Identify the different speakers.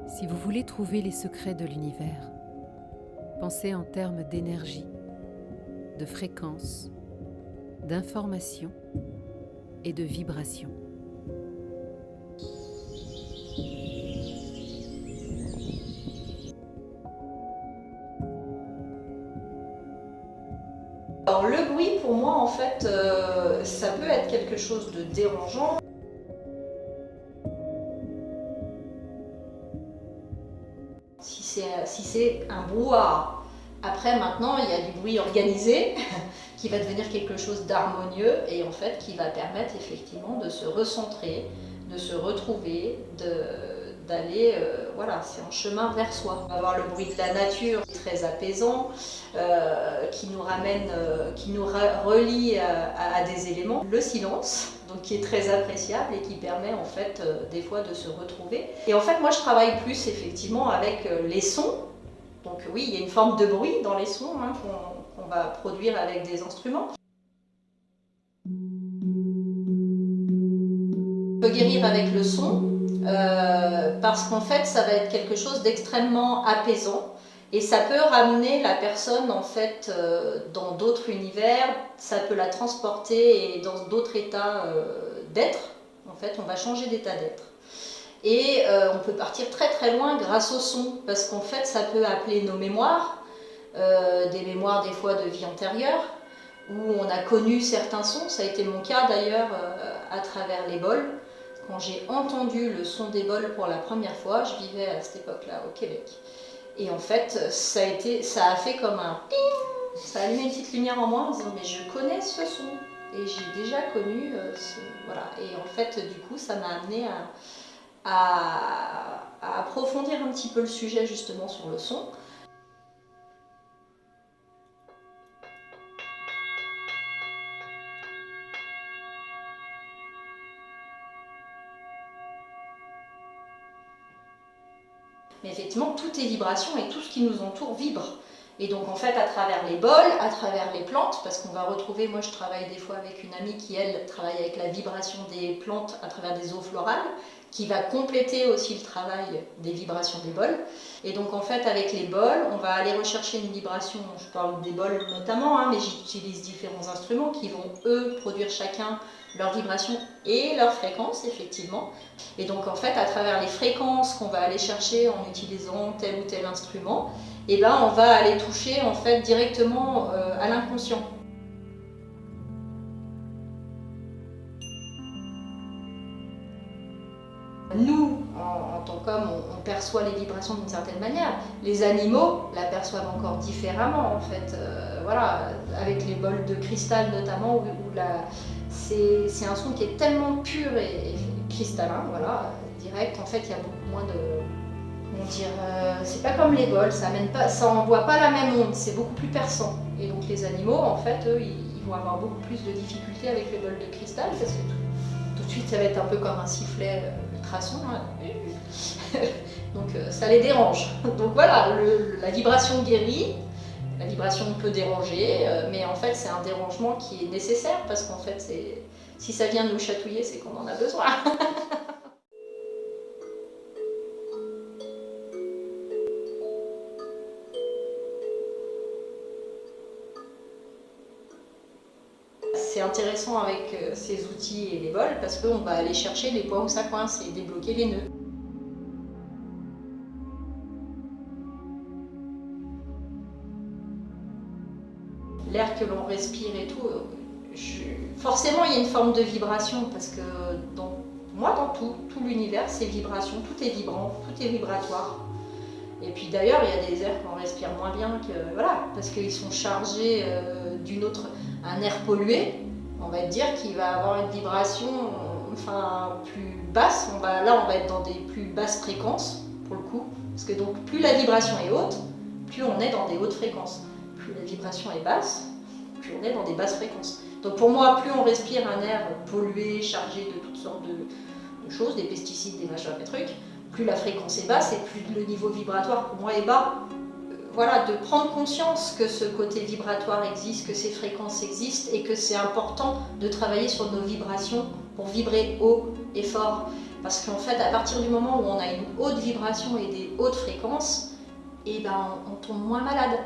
Speaker 1: Si vous voulez trouver les secrets de l'univers, pensez en termes d'énergie, de fréquence, d'information et de vibration.
Speaker 2: Alors le bruit pour moi en fait ça peut être quelque chose de dérangeant. Si c'est un brouhaha. Après maintenant il y a du bruit organisé qui va devenir quelque chose d'harmonieux et en fait qui va permettre effectivement de se recentrer, de se retrouver, d'aller, voilà, c'est un chemin vers soi. On va avoir le bruit de la nature, très apaisant, qui nous ramène, qui nous relie à des éléments. Le silence, donc qui est très appréciable et qui permet en fait des fois de se retrouver. Et en fait moi je travaille plus effectivement avec les sons. Donc oui, il y a une forme de bruit dans les sons hein, qu'on va produire avec des instruments. On peut guérir avec le son parce qu'en fait ça va être quelque chose d'extrêmement apaisant et ça peut ramener la personne en fait dans d'autres univers, ça peut la transporter et dans d'autres états d'être. En fait on va changer d'état d'être. Et on peut partir très très loin grâce au son, parce qu'en fait ça peut appeler nos mémoires, des mémoires des fois de vie antérieure, où on a connu certains sons, ça a été mon cas d'ailleurs à travers les bols. Quand j'ai entendu le son des bols pour la première fois, je vivais à cette époque-là au Québec. Et en fait ça a fait comme un ping, ça a allumé une petite lumière en moi en disant mais je connais ce son, et j'ai déjà connu voilà. Et en fait du coup ça m'a amené à approfondir un petit peu le sujet justement sur le son. Mais effectivement, tout est vibration et tout ce qui nous entoure vibre. Et donc en fait, à travers les bols, à travers les plantes, parce qu'on va retrouver, moi je travaille des fois avec une amie qui elle travaille avec la vibration des plantes à travers des eaux florales, qui va compléter aussi le travail des vibrations des bols. Et donc en fait avec les bols, on va aller rechercher une vibration, je parle des bols notamment, hein, mais j'utilise différents instruments qui vont eux produire chacun leur vibration et leur fréquence effectivement. Et donc en fait à travers les fréquences qu'on va aller chercher en utilisant tel ou tel instrument, et ben on va aller toucher en fait directement à l'inconscient. Nous, en tant qu'hommes, on perçoit les vibrations d'une certaine manière. Les animaux l'aperçoivent encore différemment en fait. Voilà, avec les bols de cristal notamment, où c'est un son qui est tellement pur et cristallin, voilà, direct. En fait, il y a beaucoup moins de... Comment dire, c'est pas comme les bols, ça envoie pas la même onde, c'est beaucoup plus perçant. Et donc les animaux, en fait, eux, ils vont avoir beaucoup plus de difficultés avec les bols de cristal, parce que tout de suite, ça va être un peu comme un sifflet ultrason. Hein. Donc ça les dérange. Donc voilà, la vibration guérit, la vibration peut déranger, mais en fait c'est un dérangement qui est nécessaire, parce qu'en fait si ça vient nous chatouiller, c'est qu'on en a besoin. C'est intéressant avec ces outils et les bols, parce qu'on va aller chercher les points où ça coince et débloquer les nœuds. L'air que l'on respire et tout, forcément il y a une forme de vibration, parce que dans tout l'univers c'est vibration, tout est vibrant, tout est vibratoire. Et puis d'ailleurs il y a des airs qu'on respire moins bien, voilà, parce qu'ils sont chargés d'une autre, un air pollué, on va dire qu'il va avoir une vibration plus basse. Là on va être dans des plus basses fréquences pour le coup, parce que donc plus la vibration est haute, plus on est dans des hautes fréquences. Plus la vibration est basse, plus on est dans des basses fréquences. Donc pour moi, plus on respire un air pollué, chargé de toutes sortes de choses, des pesticides, des machins, des trucs, plus la fréquence est basse et plus le niveau vibratoire pour moi est bas. voilà, de prendre conscience que ce côté vibratoire existe, que ces fréquences existent et que c'est important de travailler sur nos vibrations pour vibrer haut et fort. Parce qu'en fait, à partir du moment où on a une haute vibration et des hautes fréquences, et ben, on tombe moins malade.